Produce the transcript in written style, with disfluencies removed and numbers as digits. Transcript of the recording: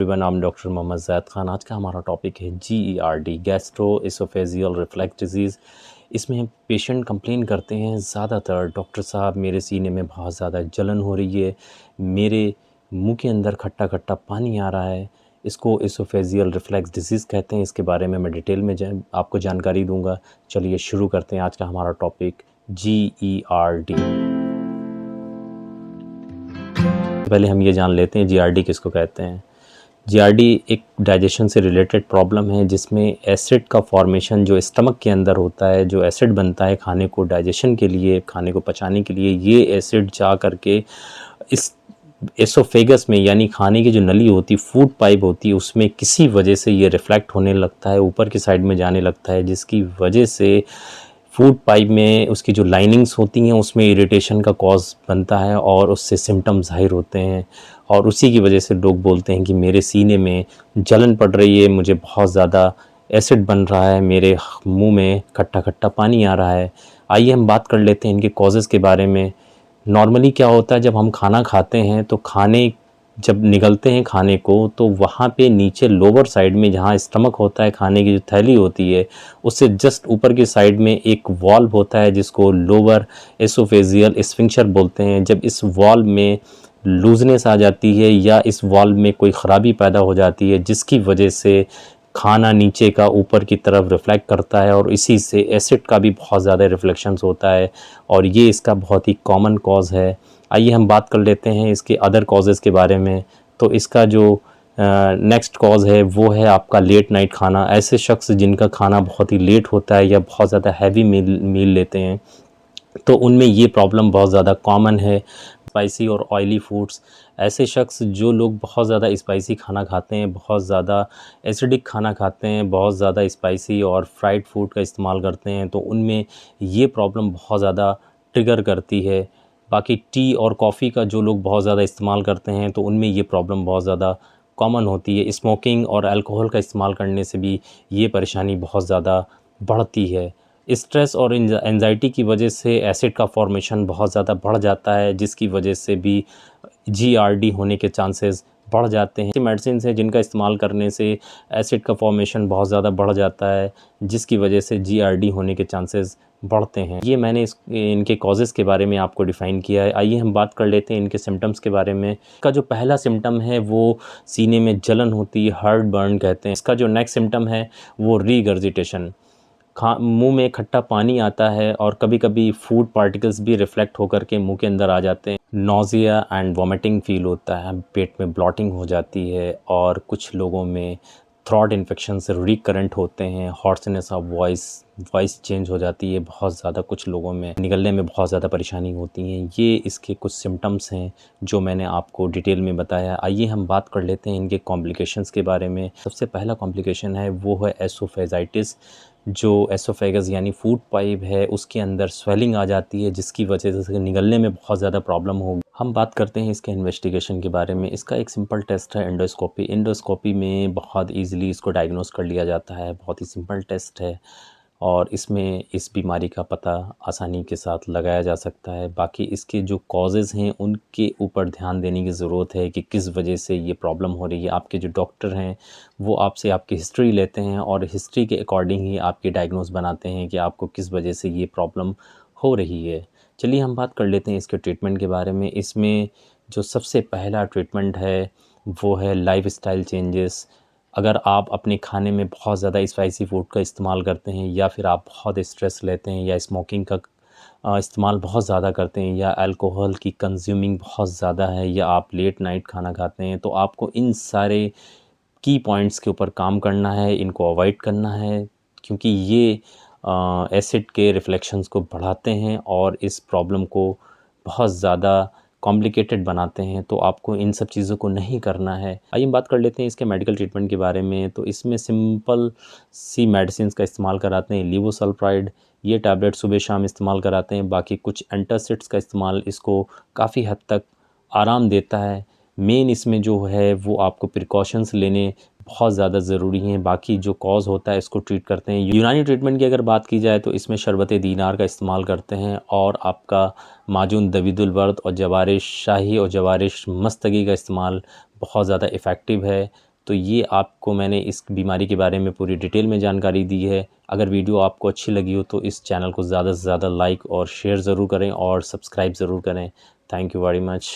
नाम डॉक्टर मोहम्मद ज़ैद ख़ान। आज का हमारा टॉपिक है GERD, gastro oesophageal reflux disease. इसमें पेशेंट कंप्लेन करते हैं ज़्यादातर, डॉक्टर साहब मेरे सीने में बहुत ज़्यादा जलन हो रही है, मेरे मुंह के अंदर खट्टा खट्टा पानी आ रहा है। इसको एसोफेजियल रिफ्लक्स डिजीज़ कहते हैं। इसके बारे में मैं डिटेल में आपको जानकारी दूंगा। चलिए शुरू करते हैं आज का हमारा टॉपिक GERD। पहले हम ये जान लेते हैं GERD किसको कहते हैं। GERD एक डाइजेशन से रिलेटेड प्रॉब्लम है जिसमें एसिड का फॉर्मेशन जो स्टमक के अंदर होता है, जो एसिड बनता है खाने को डाइजेशन के लिए, खाने को पचाने के लिए, ये एसिड जा करके इस एसोफेगस में यानी खाने की जो नली होती, फूड पाइप होती है, उसमें किसी वजह से ये रिफ्लेक्ट होने लगता है, ऊपर की साइड में जाने लगता है, जिसकी वजह से फूड पाइप में उसकी जो लाइनिंग्स होती हैं उसमें इरिटेशन का कॉज बनता है और उससे सिम्टम्स ज़ाहिर होते हैं। और उसी की वजह से लोग बोलते हैं कि मेरे सीने में जलन पड़ रही है, मुझे बहुत ज़्यादा एसिड बन रहा है, मेरे मुंह में खट्टा खट्टा पानी आ रहा है। आइए हम बात कर लेते हैं इनके कॉजेज़ के बारे में। नॉर्मली क्या होता है, जब हम खाना खाते हैं तो खाने जब निगलते हैं खाने को तो वहाँ पे नीचे लोअर साइड में जहाँ स्टमक होता है, खाने की जो थैली होती है, उससे जस्ट ऊपर की साइड में एक वॉल्व होता है जिसको लोअर एसोफेजियल स्फिंक्टर बोलते हैं। जब इस वॉल्व में लूजनेस आ जाती है या इस वॉल्व में कोई ख़राबी पैदा हो जाती है जिसकी वजह से खाना नीचे का ऊपर की तरफ रिफ्लेक्ट करता है और इसी से एसिड का भी बहुत ज़्यादा रिफ्लेक्शंस होता है और ये इसका बहुत ही कॉमन कॉज है। आइए हम बात कर लेते हैं इसके अदर कॉजेज़ के बारे में। तो इसका जो नेक्स्ट कॉज है वो है आपका लेट नाइट खाना। ऐसे शख्स जिनका खाना बहुत ही लेट होता है या बहुत ज़्यादा हैवी मील लेते हैं तो उनमें ये प्रॉब्लम बहुत ज़्यादा कॉमन है। स्पाइसी और ऑयली फूड्स, ऐसे शख्स जो लोग बहुत ज़्यादा स्पाइसी खाना खाते हैं, बहुत ज़्यादा एसिडिक खाना खाते हैं, बहुत ज़्यादा स्पाइसी और फ्राइड फूड का इस्तेमाल करते हैं तो उनमें ये प्रॉब्लम बहुत ज़्यादा ट्रिगर करती है। बाकी टी और कॉफ़ी का जो लोग बहुत ज़्यादा इस्तेमाल करते हैं तो उनमें ये प्रॉब्लम बहुत ज़्यादा कॉमन होती है। स्मोकिंग और अल्कोहल का इस्तेमाल करने से भी ये परेशानी बहुत ज़्यादा बढ़ती है। स्ट्रेस और एंजाइटी की वजह से एसिड का फॉर्मेशन बहुत ज़्यादा बढ़ जाता है जिसकी वजह से भी GERD होने के चांसेस बढ़ जाते हैं। ऐसी मेडिसिन है जिनका इस्तेमाल करने से एसिड का फॉर्मेशन बहुत ज़्यादा बढ़ जाता है जिसकी वजह से GERD होने के चांसेस बढ़ते हैं। ये मैंने इनके कॉजेज़ के बारे में आपको डिफ़ाइन किया है। आइए हम बात कर लेते हैं इनके सिम्टम्स के बारे में। इसका जो पहला सिम्टम है वो सीने में जलन होती है, हार्ट बर्न कहते हैं। इसका जो नेक्स्ट सिम्टम है वो रीगर्जिटेशन, मुंह में खट्टा पानी आता है और कभी कभी फूड पार्टिकल्स भी रिफ्लेक्ट होकर के मुंह के अंदर आ जाते हैं। नोज़िया एंड वॉमिटिंग फील होता है, पेट में ब्लॉटिंग हो जाती है और कुछ लोगों में थ्रॉट इन्फेक्शन से रिकरेंट होते हैं। हॉर्सनेस ऑफ वॉइस चेंज हो जाती है बहुत ज़्यादा, कुछ लोगों में निगलने में बहुत ज़्यादा परेशानी होती है। ये इसके कुछ सिम्टम्स हैं जो मैंने आपको डिटेल में बताया। आइए हम बात कर लेते हैं इनके कॉम्प्लिकेशंस के बारे में। सबसे पहला कॉम्प्लिकेशन है वो है एसोफेजाइटिस। जो एसोफेगस यानी फूड पाइप है उसके अंदर स्वेलिंग आ जाती है जिसकी वजह से निगलने में बहुत ज़्यादा प्रॉब्लम होगी। हम बात करते हैं इसके इन्वेस्टिगेशन के बारे में। इसका एक सिंपल टेस्ट है एंडोस्कोपी। एंडोस्कोपी में बहुत इजीली इसको डायग्नोस कर लिया जाता है, बहुत ही सिंपल टेस्ट है और इसमें इस बीमारी का पता आसानी के साथ लगाया जा सकता है। बाकी इसके जो कॉजेज़ हैं उनके ऊपर ध्यान देने की ज़रूरत है कि किस वजह से ये प्रॉब्लम हो रही है। आपके जो डॉक्टर हैं वो आपसे आपकी हिस्ट्री लेते हैं और हिस्ट्री के अकॉर्डिंग ही आपके डायग्नोस बनाते हैं कि आपको किस वजह से ये प्रॉब्लम हो रही है। चलिए हम बात कर लेते हैं इसके ट्रीटमेंट के बारे में। इसमें जो सबसे पहला ट्रीटमेंट है वो है लाइफ़स्टाइल चेंजेस। अगर आप अपने खाने में बहुत ज़्यादा स्पाइसी फूड का इस्तेमाल करते हैं या फिर आप बहुत स्ट्रेस लेते हैं या स्मोकिंग का इस्तेमाल बहुत ज़्यादा करते हैं या अल्कोहल की कंज्यूमिंग बहुत ज़्यादा है या आप लेट नाइट खाना खाते हैं तो आपको इन सारे की पॉइंट्स के ऊपर काम करना है, इनको अवॉइड करना है क्योंकि ये एसिड के रिफ्लेक्शंस को बढ़ाते हैं और इस प्रॉब्लम को बहुत ज़्यादा कॉम्प्लिकेटेड बनाते हैं। तो आपको इन सब चीज़ों को नहीं करना है। आइए हम बात कर लेते हैं इसके मेडिकल ट्रीटमेंट के बारे में। तो इसमें सिंपल सी मेडिसिन का इस्तेमाल कराते हैं। लीवोसल्फ्राइड, ये टैबलेट सुबह शाम इस्तेमाल कराते हैं। बाकी कुछ एंटासिड्स का इस्तेमाल इसको काफ़ी हद तक आराम देता है। मेन इसमें जो है वो आपको प्रिकॉशंस लेने बहुत ज़्यादा ज़रूरी हैं। बाकी जो कॉज़ होता है इसको ट्रीट करते हैं। यूनानी ट्रीटमेंट की अगर बात की जाए तो इसमें शरबत दीनार का इस्तेमाल करते हैं और आपका माजून दवीदुल बर्द और जवारिश शाही और जवारिश मस्तगी का इस्तेमाल बहुत ज़्यादा इफ़ेक्टिव है। तो ये आपको मैंने इस बीमारी के बारे में पूरी डिटेल में जानकारी दी है। अगर वीडियो आपको अच्छी लगी हो तो इस चैनल को ज़्यादा से ज़्यादा लाइक और शेयर ज़रूर करें और सब्सक्राइब ज़रूर करें। Thank you very much.